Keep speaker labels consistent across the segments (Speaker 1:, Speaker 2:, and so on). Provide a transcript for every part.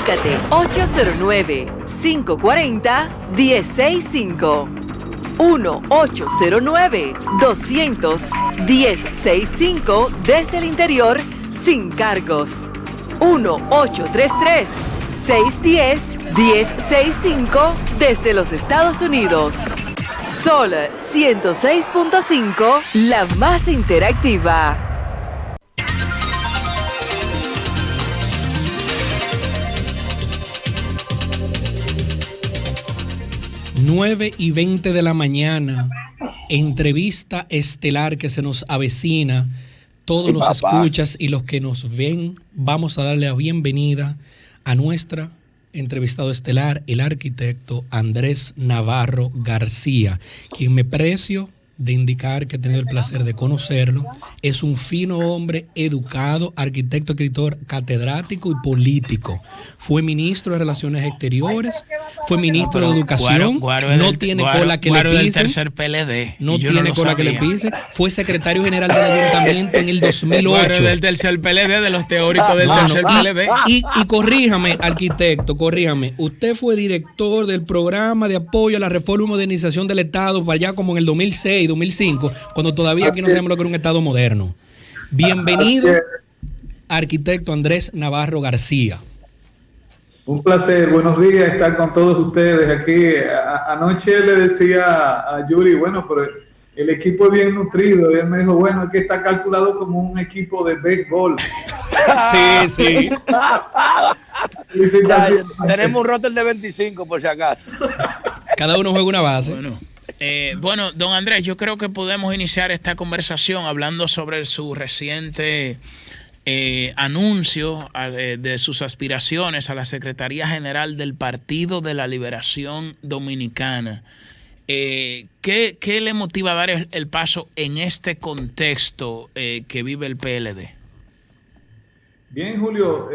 Speaker 1: Comunícate 809-540-1065. 1-809-200-1065 desde el interior sin cargos. 1-833-610-1065 desde los Estados Unidos. Sol 106.5, la más interactiva.
Speaker 2: 9:20 de la mañana, entrevista estelar que se nos avecina. Todos los escuchas y los que nos ven, vamos a darle la bienvenida a nuestra entrevistado estelar, el arquitecto Andrés Navarro García, quien me precio de indicar que he tenido el placer de conocerlo. Es un fino hombre, educado, arquitecto, escritor, catedrático y político. Fue ministro de Relaciones Exteriores, fue ministro de Educación, no tiene cola que le pise.
Speaker 3: Tercer PLD.
Speaker 2: No tiene cola que le pise. Fue secretario general del ayuntamiento en el 2008.
Speaker 3: Guaro del tercer PLD, de los teóricos del tercer PLD.
Speaker 2: Y corríjame, arquitecto, corríjame. Usted fue director del programa de apoyo a la reforma y modernización del Estado para allá como en el 2006, 2005, cuando todavía aquí no sabemos lo que era un Estado moderno. Bienvenido, arquitecto Andrés Navarro García.
Speaker 4: Un placer, buenos días estar con todos ustedes aquí. Anoche le decía a Yuri, bueno, pero el equipo es bien nutrido, y él me dijo, bueno, es que está calculado como un equipo de béisbol.
Speaker 2: Sí.
Speaker 5: Tenemos un roster de 25 por si acaso.
Speaker 2: Cada uno juega una base.
Speaker 3: Bueno, don Andrés, yo creo que podemos iniciar esta conversación hablando sobre su reciente anuncio de sus aspiraciones a la Secretaría General del Partido de la Liberación Dominicana. ¿Qué le motiva a dar el paso en este contexto que vive el PLD?
Speaker 4: Bien, Julio,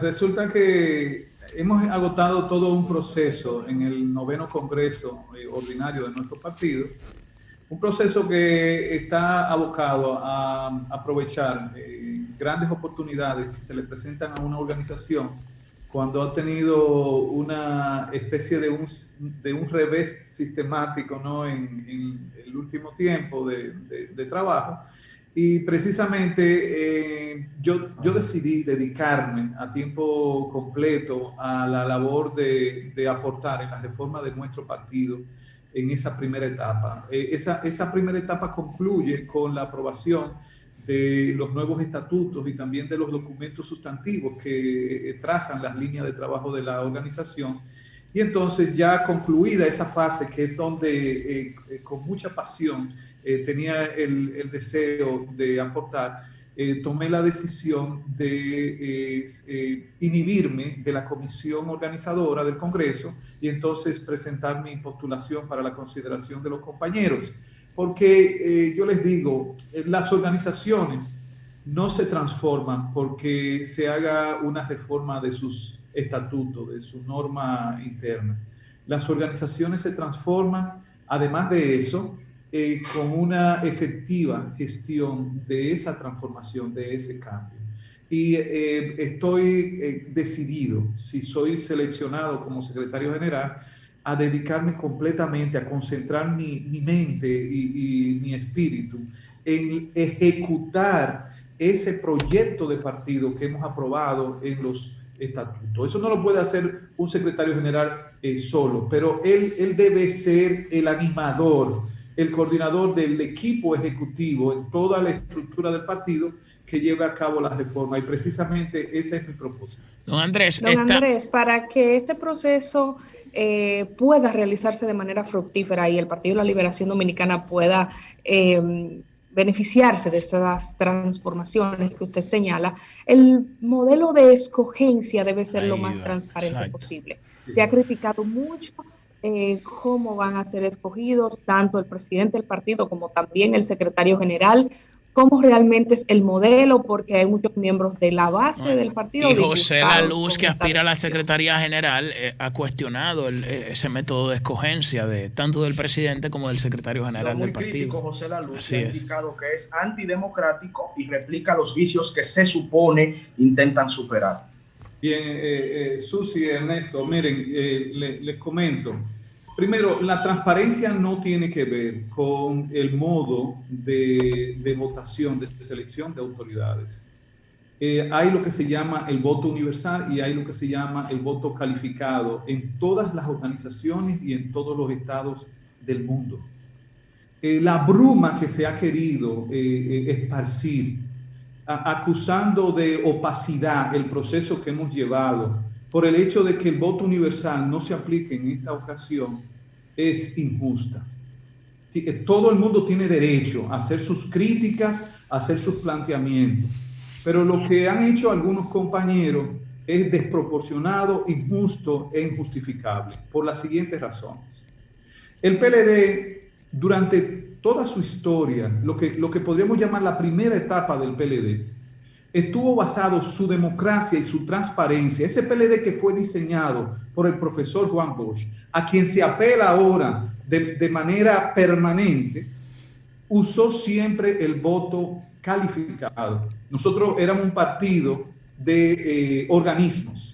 Speaker 4: resulta que hemos agotado todo un proceso en el 9º Congreso ordinario de nuestro partido, un proceso que está abocado a aprovechar grandes oportunidades que se le presentan a una organización cuando ha tenido una especie de un revés sistemático, ¿no? en el último tiempo de trabajo. Y precisamente yo decidí dedicarme a tiempo completo a la labor de aportar en la reforma de nuestro partido en esa primera etapa. Esa primera etapa concluye con la aprobación de los nuevos estatutos y también de los documentos sustantivos que trazan las líneas de trabajo de la organización. Y entonces, ya concluida esa fase, que es donde con mucha pasión tenía el deseo de aportar, tomé la decisión de inhibirme de la comisión organizadora del Congreso y entonces presentar mi postulación para la consideración de los compañeros. Porque yo les digo, las organizaciones no se transforman porque se haga una reforma de sus estatutos, de su norma interna. Las organizaciones se transforman, además de eso, con una efectiva gestión de esa transformación, de ese cambio. Y estoy decidido, si soy seleccionado como secretario general, a dedicarme completamente, a concentrar mi mente y mi espíritu en ejecutar ese proyecto de partido que hemos aprobado en los estatutos. Eso no lo puede hacer un secretario general solo, pero él debe ser el animador, el coordinador del equipo ejecutivo en toda la estructura del partido que lleve a cabo la reforma, y precisamente ese es mi propósito.
Speaker 3: Don Andrés,
Speaker 6: para que este proceso pueda realizarse de manera fructífera y el Partido de la Liberación Dominicana pueda beneficiarse de esas transformaciones que usted señala, el modelo de escogencia debe ser lo más transparente posible. Se ha criticado mucho cómo van a ser escogidos tanto el presidente del partido como también el secretario general, cómo realmente es el modelo, porque hay muchos miembros de la base del partido.
Speaker 3: Y José La Luz, que aspira a la Secretaría General, ha cuestionado ese método de escogencia tanto del presidente como del secretario general del partido.
Speaker 7: Crítico, José La Luz ha indicado que es antidemocrático y replica los vicios que se supone intentan superar.
Speaker 4: Bien, Susi, Ernesto, miren, les comento. Primero, la transparencia no tiene que ver con el modo de votación, de selección de autoridades. Hay lo que se llama el voto universal y hay lo que se llama el voto calificado en todas las organizaciones y en todos los estados del mundo. La bruma que se ha querido esparcir, acusando de opacidad el proceso que hemos llevado por el hecho de que el voto universal no se aplique en esta ocasión, es injusta. Todo el mundo tiene derecho a hacer sus críticas, a hacer sus planteamientos, pero lo que han hecho algunos compañeros es desproporcionado, injusto e injustificable por las siguientes razones. El PLD, durante toda su historia, lo que podríamos llamar la primera etapa del PLD, estuvo basado su democracia y su transparencia. Ese PLD que fue diseñado por el profesor Juan Bosch, a quien se apela ahora de manera permanente, usó siempre el voto calificado. Nosotros éramos un partido de organismos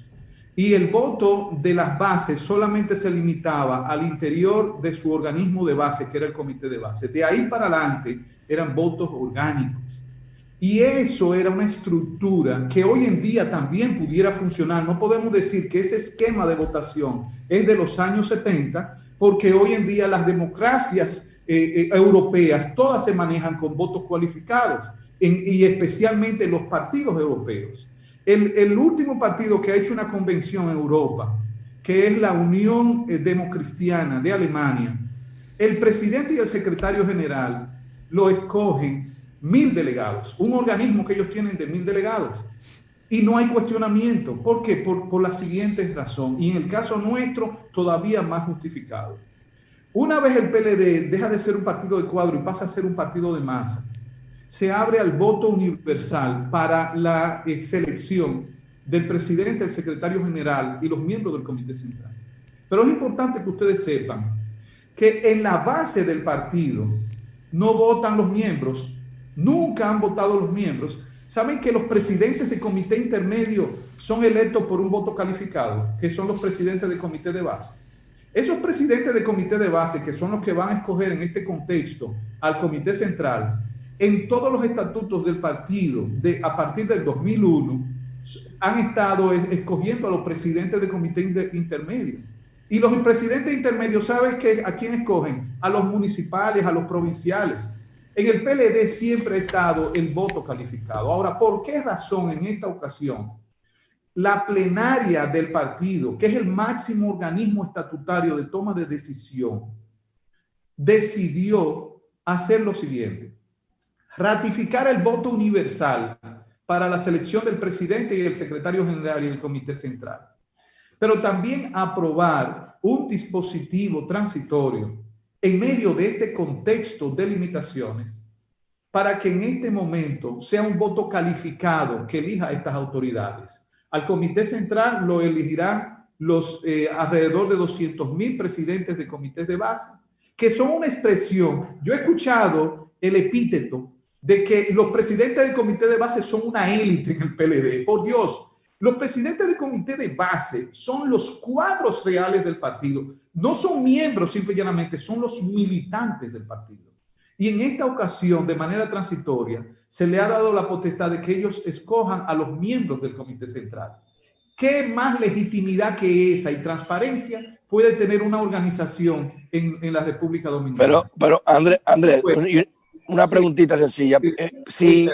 Speaker 4: y el voto de las bases solamente se limitaba al interior de su organismo de base, que era el comité de base. De ahí para adelante eran votos orgánicos. Y eso era una estructura que hoy en día también pudiera funcionar. No podemos decir que ese esquema de votación es de los años 70, porque hoy en día las democracias europeas todas se manejan con votos cualificados, y especialmente los partidos europeos. El último partido que ha hecho una convención en Europa, que es la Unión Democristiana de Alemania, el presidente y el secretario general lo escogen 1000 delegados, un organismo que ellos tienen de 1000 delegados, y no hay cuestionamiento. ¿Por qué? Por la siguiente razón, y en el caso nuestro todavía más justificado. Una vez el PLD deja de ser un partido de cuadro y pasa a ser un partido de masa, se abre al voto universal para la selección del presidente, el secretario general y los miembros del comité central. Pero es importante que ustedes sepan que en la base del partido no votan los miembros, nunca han votado los miembros. ¿Saben que los presidentes de comité intermedio son electos por un voto calificado, que son los presidentes de comité de base? Esos presidentes de comité de base, que son los que van a escoger en este contexto al comité central, en todos los estatutos del partido, a partir del 2001, han estado escogiendo a los presidentes de comité intermedio. Y los presidentes intermedios, ¿sabes a quién escogen? A los municipales, a los provinciales. En el PLD siempre ha estado el voto calificado. Ahora, ¿por qué razón en esta ocasión la plenaria del partido, que es el máximo organismo estatutario de toma de decisión, decidió hacer lo siguiente? Ratificar el voto universal para la selección del presidente y el secretario general y el comité central, pero también aprobar un dispositivo transitorio en medio de este contexto de limitaciones para que en este momento sea un voto calificado que elija a estas autoridades. Al comité central lo elegirán los alrededor de 200,000 presidentes de comités de base, que son una expresión. Yo he escuchado el epíteto de que los presidentes del comité de base son una élite en el PLD. Por Dios, los presidentes del comité de base son los cuadros reales del partido. No son miembros, simple y llanamente, son los militantes del partido. Y en esta ocasión, de manera transitoria, se le ha dado la potestad de que ellos escojan a los miembros del comité central. ¿Qué más legitimidad que esa y transparencia puede tener una organización en la República Dominicana?
Speaker 5: Pero Andrés, una preguntita sencilla. Si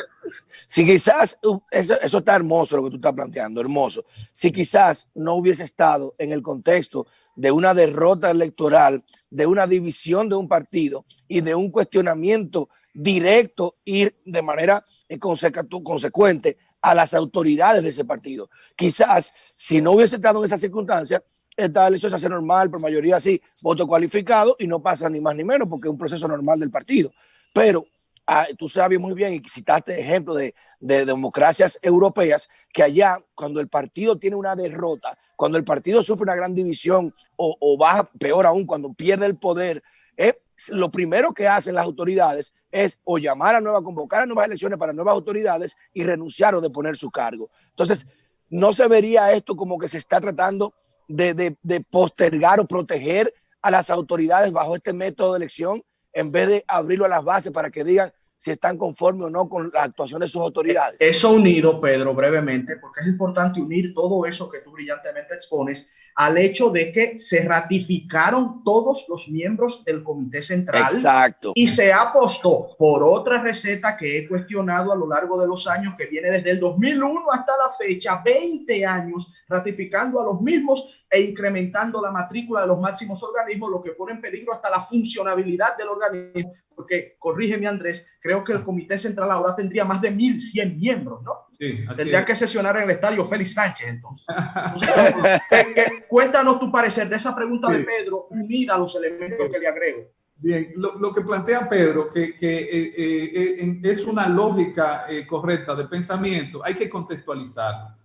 Speaker 5: quizás, eso está hermoso lo que tú estás planteando, hermoso. Si quizás no hubiese estado en el contexto de una derrota electoral, de una división de un partido y de un cuestionamiento directo ir de manera consecuente a las autoridades de ese partido. Quizás, si no hubiese estado en esa circunstancia, esta elección se hace normal, por mayoría así, voto cualificado y no pasa ni más ni menos porque es un proceso normal del partido. Pero tú sabes muy bien y citaste ejemplos de democracias europeas que allá, cuando el partido tiene una derrota, cuando el partido sufre una gran división o baja, peor aún, cuando pierde el poder, lo primero que hacen las autoridades es o convocar a nuevas elecciones para nuevas autoridades y renunciar o deponer su cargo. Entonces, ¿no se vería esto como que se está tratando de postergar o proteger a las autoridades bajo este método de elección en vez de abrirlo a las bases para que digan si están conformes o no con la actuación de sus autoridades?
Speaker 7: Eso unido, Pedro, brevemente, porque es importante unir todo eso que tú brillantemente expones al hecho de que se ratificaron todos los miembros del Comité Central.
Speaker 5: Exacto.
Speaker 7: Y se apostó por otra receta que he cuestionado a lo largo de los años, que viene desde el 2001 hasta la fecha, 20 años, ratificando a los mismos e incrementando la matrícula de los máximos organismos, lo que pone en peligro hasta la funcionabilidad del organismo, porque, corrígeme Andrés, creo que el Comité Central ahora tendría más de 1.100 miembros, ¿no?
Speaker 4: Sí,
Speaker 7: tendría que sesionar en el estadio Félix Sánchez, entonces. Cuéntanos tu parecer de esa pregunta de Pedro, unida a los elementos que le agrego.
Speaker 4: Bien, lo que plantea Pedro, que es una lógica correcta de pensamiento, hay que contextualizarla.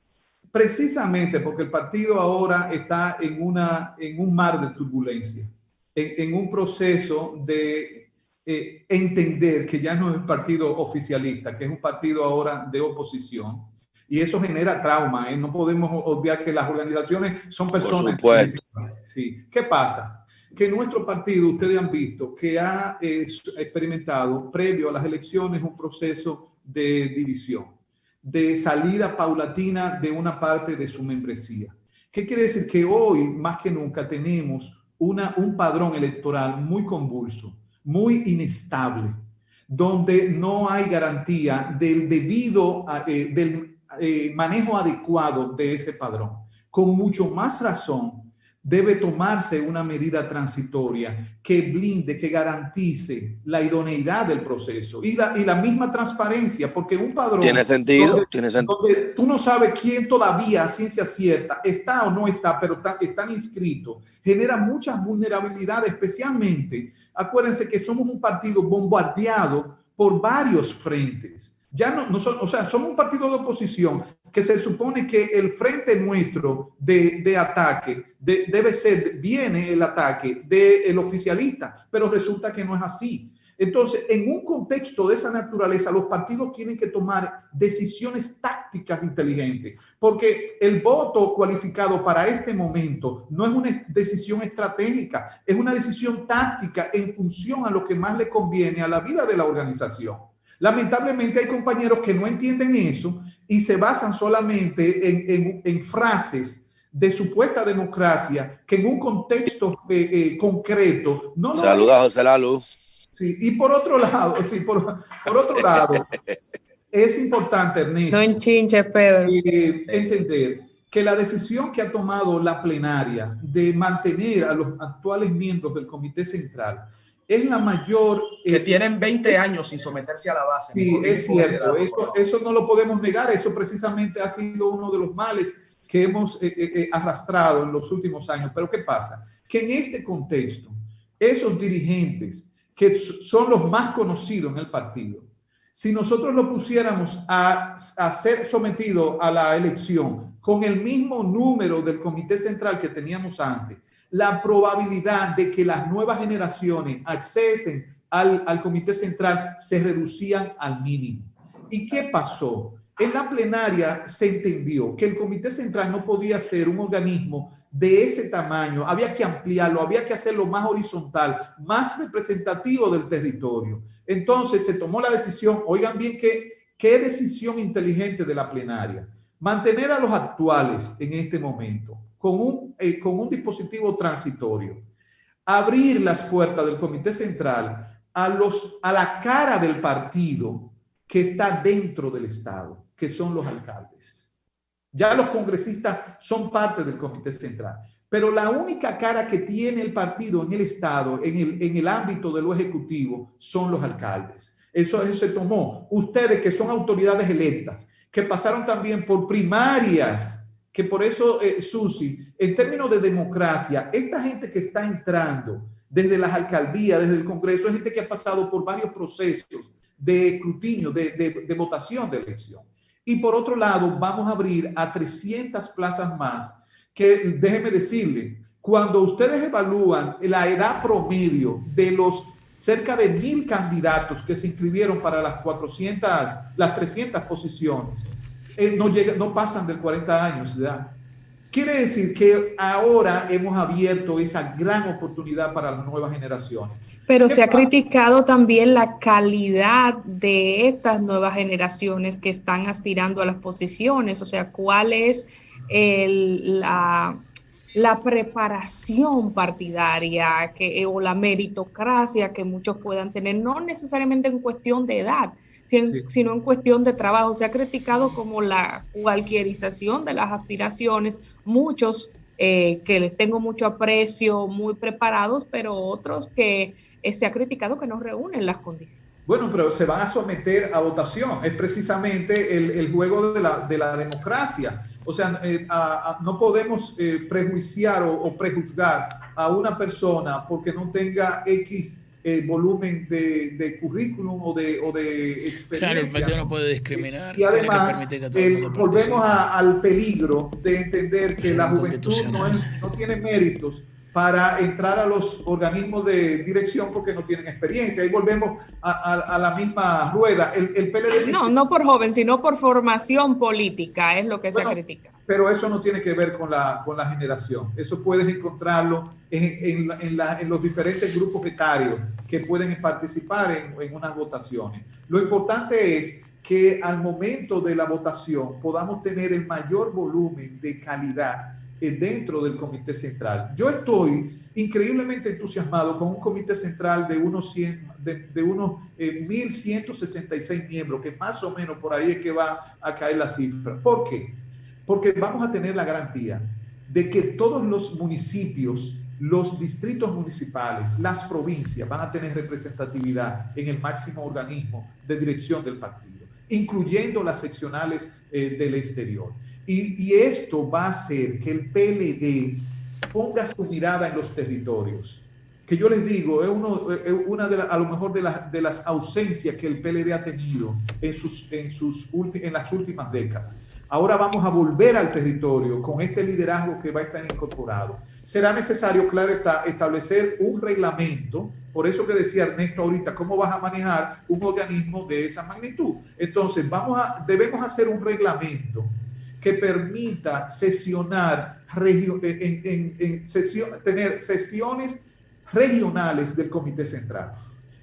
Speaker 4: Precisamente porque el partido ahora está en un mar de turbulencia, en un proceso de entender que ya no es un partido oficialista, que es un partido ahora de oposición. Y eso genera trauma. No podemos obviar que las organizaciones son personas.
Speaker 5: Por supuesto.
Speaker 4: Sí. ¿Qué pasa? Que nuestro partido, ustedes han visto, que ha experimentado previo a las elecciones un proceso de división, de salida paulatina de una parte de su membresía. ¿Qué quiere decir? Que hoy, más que nunca, tenemos un padrón electoral muy convulso, muy inestable, donde no hay garantía del debido, del manejo adecuado de ese padrón. Con mucho más razón, debe tomarse una medida transitoria que blinde, que garantice la idoneidad del proceso y la misma transparencia, porque un padrón...
Speaker 5: Tiene sentido,
Speaker 4: donde tú no sabes quién todavía, a ciencia cierta, está o no está, pero están inscritos, genera muchas vulnerabilidades, especialmente, acuérdense que somos un partido bombardeado por varios frentes. Ya no somos un partido de oposición que se supone que el frente nuestro de ataque viene el ataque del oficialista, pero resulta que no es así. Entonces, en un contexto de esa naturaleza, los partidos tienen que tomar decisiones tácticas inteligentes, porque el voto cualificado para este momento no es una decisión estratégica, es una decisión táctica en función a lo que más le conviene a la vida de la organización. Lamentablemente hay compañeros que no entienden eso y se basan solamente en frases de supuesta democracia que en un contexto concreto no lo...
Speaker 5: Saluda a José Lalu.
Speaker 4: Sí, y por otro lado, es importante, Ernesto,
Speaker 6: no enchinche, Pedro,
Speaker 4: entender que la decisión que ha tomado la plenaria de mantener a los actuales miembros del Comité Central es la mayor...
Speaker 7: que tienen 20 años sin someterse a la base.
Speaker 4: Sí, es cierto. Eso no lo podemos negar. Eso precisamente ha sido uno de los males que hemos arrastrado en los últimos años. Pero ¿qué pasa? Que en este contexto, esos dirigentes que son los más conocidos en el partido, si nosotros lo pusiéramos a ser sometido a la elección con el mismo número del Comité Central que teníamos antes, la probabilidad de que las nuevas generaciones accesen al Comité Central se reducían al mínimo. ¿Y qué pasó? En la plenaria se entendió que el Comité Central no podía ser un organismo de ese tamaño, había que ampliarlo, había que hacerlo más horizontal, más representativo del territorio. Entonces se tomó la decisión, oigan bien qué decisión inteligente de la plenaria, mantener a los actuales en este momento con un dispositivo transitorio, abrir las puertas del Comité Central a la cara del partido que está dentro del Estado, que son los alcaldes. Ya los congresistas son parte del Comité Central, pero la única cara que tiene el partido en el Estado, en el ámbito de lo ejecutivo, son los alcaldes. Eso se tomó. Ustedes que son autoridades electas, que pasaron también por primarias, que por eso, Susi, en términos de democracia, esta gente que está entrando desde las alcaldías, desde el Congreso, es gente que ha pasado por varios procesos de escrutinio, de votación de elección. Y por otro lado, vamos a abrir a 300 plazas más, que déjenme decirle, cuando ustedes evalúan la edad promedio de los cerca de 1,000 candidatos que se inscribieron para las 300 posiciones, no pasan del 40 años de edad. Quiere decir que ahora hemos abierto esa gran oportunidad para las nuevas generaciones.
Speaker 6: Pero se ha criticado también la calidad de estas nuevas generaciones que están aspirando a las posiciones, o sea, cuál es la preparación partidaria o la meritocracia que muchos puedan tener, no necesariamente en cuestión de edad, sino en cuestión de trabajo. Se ha criticado como la cualquierización de las aspiraciones, muchos que les tengo mucho aprecio, muy preparados, pero otros que se ha criticado que no reúnen las condiciones.
Speaker 4: Bueno, pero se van a someter a votación. Es precisamente el juego de la democracia. O sea, no podemos prejuiciar o prejuzgar a una persona porque no tenga X volumen de currículum o de experiencia.
Speaker 3: Claro, el partido no puede discriminar.
Speaker 4: Y además, volvemos al peligro de entender que la juventud no tiene méritos para entrar a los organismos de dirección porque no tienen experiencia. Ahí volvemos a la misma rueda. El PLD...
Speaker 6: No por joven, sino por formación política, es lo que se critica.
Speaker 4: Pero eso no tiene que ver con la generación. Eso puedes encontrarlo en los diferentes grupos etarios que pueden participar en unas votaciones. Lo importante es que al momento de la votación podamos tener el mayor volumen de calidad dentro del comité central. Yo estoy increíblemente entusiasmado con un comité central de unos 1.166 miembros, que más o menos por ahí es que va a caer la cifra. ¿Por qué? Porque vamos a tener la garantía de que todos los municipios, los distritos municipales, las provincias van a tener representatividad en el máximo organismo de dirección del partido, incluyendo las seccionales del exterior. Y esto va a hacer que el PLD ponga su mirada en los territorios, que yo les digo, es una a lo mejor de las ausencias que el PLD ha tenido en las últimas décadas. Ahora vamos a volver al territorio con este liderazgo que va a estar incorporado. Será necesario, claro, establecer un reglamento. Por eso que decía Ernesto ahorita, ¿cómo vas a manejar un organismo de esa magnitud? Entonces, debemos hacer un reglamento que permita tener sesiones regionales del Comité Central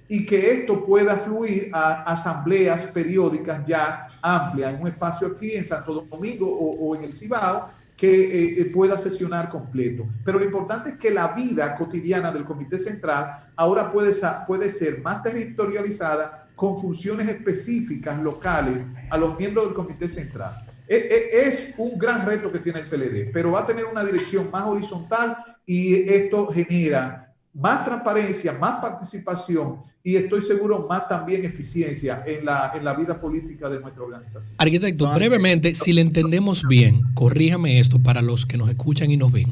Speaker 4: y que esto pueda fluir a asambleas periódicas ya amplias, en un espacio aquí en Santo Domingo o en el Cibao, que pueda sesionar completo. Pero lo importante es que la vida cotidiana del Comité Central ahora puede ser más territorializada con funciones específicas locales a los miembros del Comité Central. Es un gran reto que tiene el PLD, pero va a tener una dirección más horizontal y esto genera más transparencia, más participación y estoy seguro más también eficiencia en la vida política de nuestra organización.
Speaker 2: Arquitecto, brevemente, si le entendemos bien, corríjame esto para los que nos escuchan y nos ven.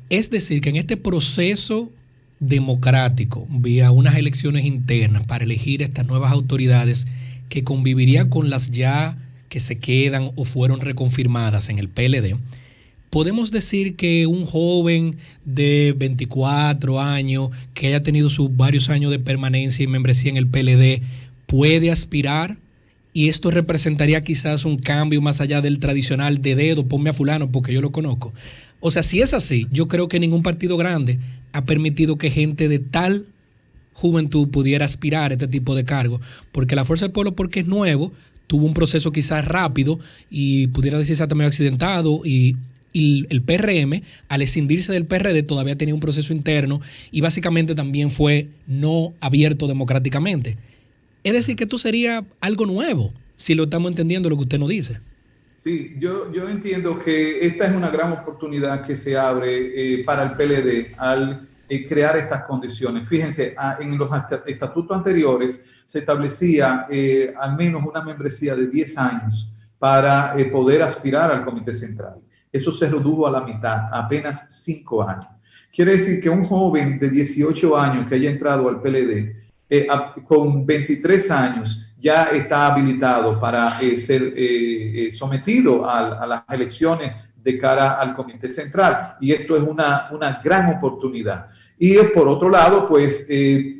Speaker 2: Es decir, que en este proceso democrático, vía unas elecciones internas para elegir estas nuevas autoridades que convivirían con las ya que se quedan o fueron reconfirmadas en el PLD, podemos decir que un joven de 24 años que haya tenido sus varios años de permanencia y membresía en el PLD puede aspirar, y esto representaría quizás un cambio más allá del tradicional de dedo, ponme a fulano porque yo lo conozco. O sea, si es así, yo creo que ningún partido grande ha permitido que gente de tal juventud pudiera aspirar a este tipo de cargo, porque la Fuerza del Pueblo, porque es nuevo, tuvo un proceso quizás rápido y pudiera decirse también accidentado, y el PRM, al escindirse del PRD, todavía tenía un proceso interno y básicamente también fue no abierto democráticamente. Es decir, que esto sería algo nuevo, si lo estamos entendiendo lo que usted nos dice.
Speaker 4: Sí, yo entiendo que esta es una gran oportunidad que se abre para el PLD al crear estas condiciones. Fíjense, en los estatutos anteriores se establecía al menos una membresía de 10 años para poder aspirar al Comité Central. Eso se redujo a la mitad, apenas 5 años. Quiere decir que un joven de 18 años que haya entrado al PLD, con 23 años, ya está habilitado para ser sometido a las elecciones de cara al Comité Central. Y esto es una gran oportunidad. Y por otro lado, pues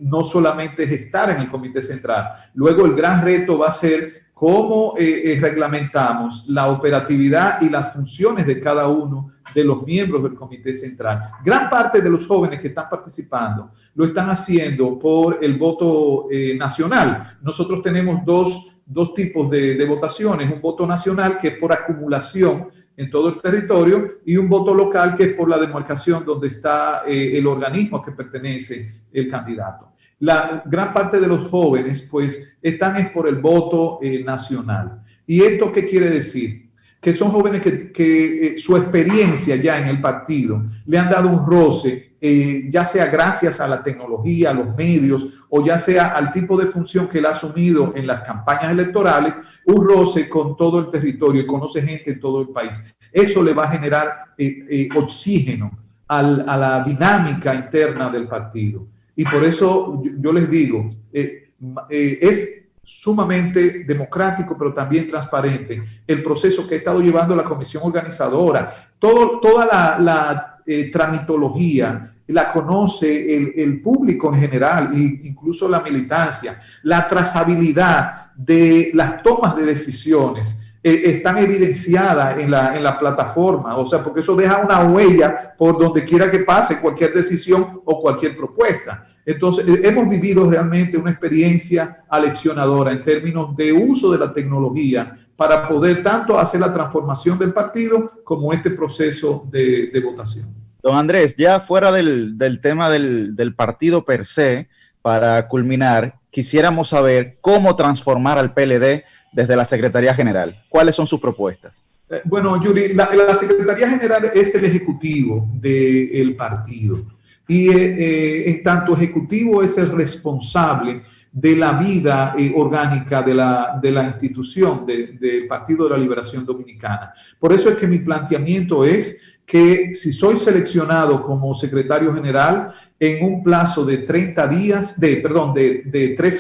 Speaker 4: no solamente es estar en el Comité Central. Luego el gran reto va a ser cómo reglamentamos la operatividad y las funciones de cada uno de los miembros del Comité Central. Gran parte de los jóvenes que están participando lo están haciendo por el voto nacional. Nosotros tenemos dos tipos de votaciones, un voto nacional que es por acumulación en todo el territorio y un voto local que es por la demarcación donde está el organismo a que pertenece el candidato. La gran parte de los jóvenes pues están por el voto nacional. ¿Y esto qué quiere decir? Que son jóvenes que su experiencia ya en el partido le han dado un roce, ya sea gracias a la tecnología, a los medios, o ya sea al tipo de función que él ha asumido en las campañas electorales, un roce con todo el territorio y conoce gente en todo el país. Eso le va a generar oxígeno a la dinámica interna del partido. Y por eso yo les digo, es sumamente democrático, pero también transparente el proceso que ha estado llevando la comisión organizadora. Toda la tramitología la conoce el público en general, e incluso la militancia. La trazabilidad de las tomas de decisiones están evidenciadas en la plataforma, o sea, porque eso deja una huella por donde quiera que pase cualquier decisión o cualquier propuesta. Entonces, hemos vivido realmente una experiencia aleccionadora en términos de uso de la tecnología para poder tanto hacer la transformación del partido como este proceso de votación.
Speaker 8: Don Andrés, ya fuera del tema del partido per se, para culminar, quisiéramos saber cómo transformar al PLD desde la Secretaría General. ¿Cuáles son sus propuestas?
Speaker 4: Bueno, Yuri, la Secretaría General es el ejecutivo del partido. Y en tanto ejecutivo es el responsable de la vida orgánica de la institución del Partido de la Liberación Dominicana. Por eso es que mi planteamiento es que si soy seleccionado como secretario general, en un plazo de 3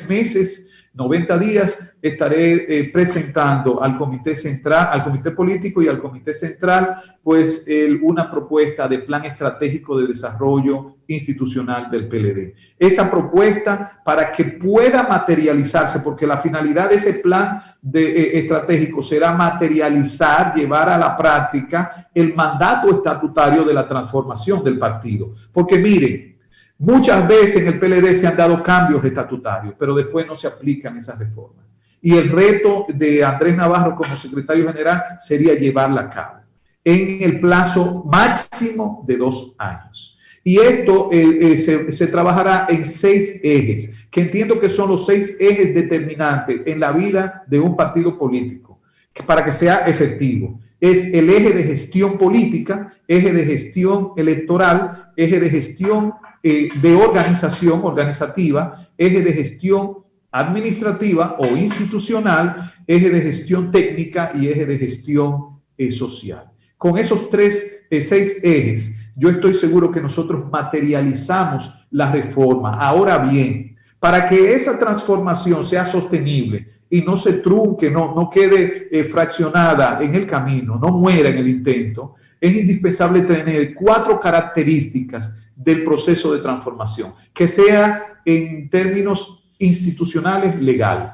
Speaker 4: meses, 90 días, estaré presentando al Comité Central, al Comité Político y al Comité Central, pues una propuesta de plan estratégico de desarrollo institucional del PLD. Esa propuesta para que pueda materializarse, porque la finalidad de ese plan estratégico será materializar, llevar a la práctica el mandato estatutario de la transformación del partido. Porque miren, muchas veces en el PLD se han dado cambios estatutarios, pero después no se aplican esas reformas. Y el reto de Andrés Navarro como secretario general sería llevarla a cabo en el plazo máximo de 2 años. Y esto se trabajará en 6 ejes, que entiendo que son los 6 ejes determinantes en la vida de un partido político, para que sea efectivo. Es el eje de gestión política, eje de gestión electoral, eje de gestión de organización organizativa, eje de gestión administrativa o institucional, eje de gestión técnica y eje de gestión social. Con esos 6 ejes, yo estoy seguro que nosotros materializamos la reforma. Ahora bien, para que esa transformación sea sostenible y no se trunque, no quede fraccionada en el camino, no muera en el intento, es indispensable tener 4 características del proceso de transformación, que sea en términos institucionales legal,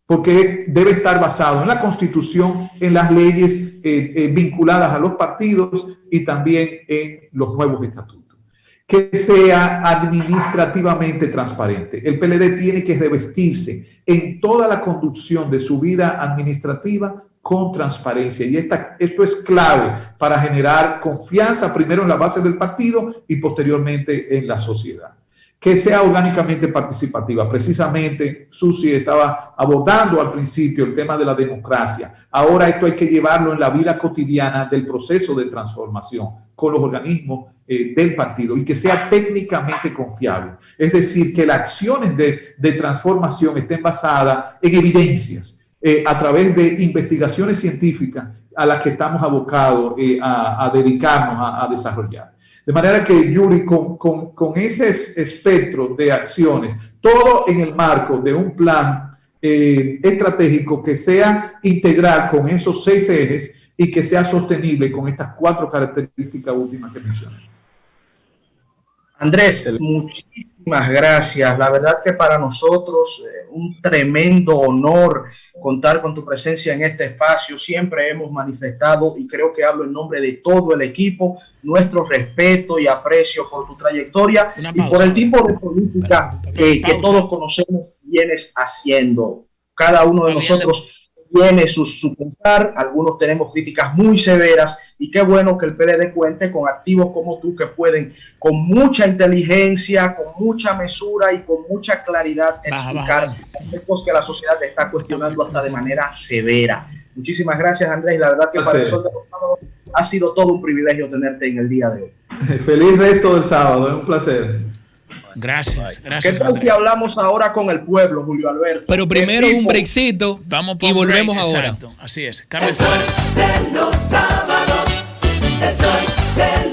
Speaker 4: porque debe estar basado en la Constitución, en las leyes vinculadas a los partidos y también en los nuevos estatutos. Que sea administrativamente transparente. El PLD tiene que revestirse en toda la conducción de su vida administrativa con transparencia, y esto es clave para generar confianza primero en la base del partido y posteriormente en la sociedad. Que sea orgánicamente participativa. Precisamente Susi estaba abordando al principio el tema de la democracia. Ahora esto hay que llevarlo en la vida cotidiana del proceso de transformación con los organismos del partido, y que sea técnicamente confiable. Es decir, que las acciones de transformación estén basadas en evidencias, a través de investigaciones científicas a las que estamos abocados a dedicarnos a desarrollar. De manera que, Yuri, con ese espectro de acciones, todo en el marco de un plan estratégico que sea integral con esos 6 ejes y que sea sostenible con estas 4 características últimas que mencioné.
Speaker 7: Andrés, muchísimas gracias. La verdad que para nosotros un tremendo honor contar con tu presencia en este espacio. Siempre hemos manifestado, y creo que hablo en nombre de todo el equipo, nuestro respeto y aprecio por tu trayectoria y por el tipo de política que todos conocemos vienes haciendo. Cada uno de nosotros tiene su pensar, algunos tenemos críticas muy severas, y qué bueno que el PLD cuente con activos como tú que pueden con mucha inteligencia, con mucha mesura y con mucha claridad explicar aspectos que la sociedad te está cuestionando hasta de manera severa. Muchísimas gracias, Andrés. La verdad que para el Sol de los Sábados ha sido todo un privilegio tenerte en el día de hoy.
Speaker 4: Feliz resto del sábado, es un placer.
Speaker 3: Gracias.
Speaker 7: ¿Qué tal
Speaker 3: Andrés?
Speaker 7: si hablamos ahora con el pueblo, Julio Alberto?
Speaker 2: Pero primero un breakcito y volvemos ahora.
Speaker 3: Exacto, así es. Cambio fuera.
Speaker 1: De los sábados, el sol de